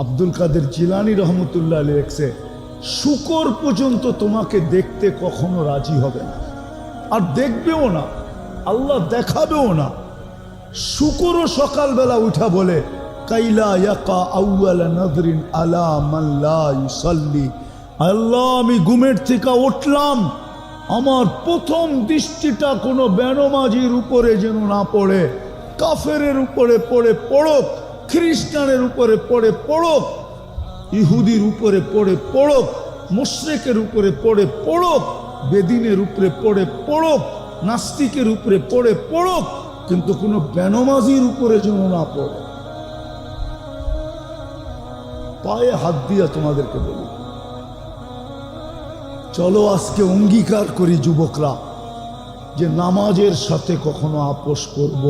আব্দুল কাদের জিলানী রহমতুল্লাহ আলাইহি লিখছে, শুকর পর্যন্ত তোমাকে দেখতে কখনো রাজি হবে না, আর দেখবেও না, আল্লাহ দেখাবেও না। শুকরও সকালবেলা উঠা বলে, কাইলা ইয়াকা আউয়ালা নাযরিন আলা মান লা ইউসাল্লি, আল্লাহ আমি ঘুমের থেকে উঠলাম, আমার প্রথম দৃষ্টিটা কোনো বেনমাজির উপরে যেন না পড়ে, কাফেরের উপরে পড়ে পড়ুক, খ্রিস্টানের উপরে পড়ে পড়ুক, ইহুদির উপরে পড়ে পড়ুক, মুশরিকের উপরে পড়ে পড়ুক, বেদিনের উপরে পড়ে পড়ুক, নাস্তিকের উপরে পড়ে পড়ুক, কিন্তু কোনো বেনমাজির উপরে যেন না পড়ে। পায়ে হাত দিয়া তোমাদেরকে বলি, চলো আজকে অঙ্গীকার করি যুবকরা যে নামাজের সাথে কখনো আপোষ করব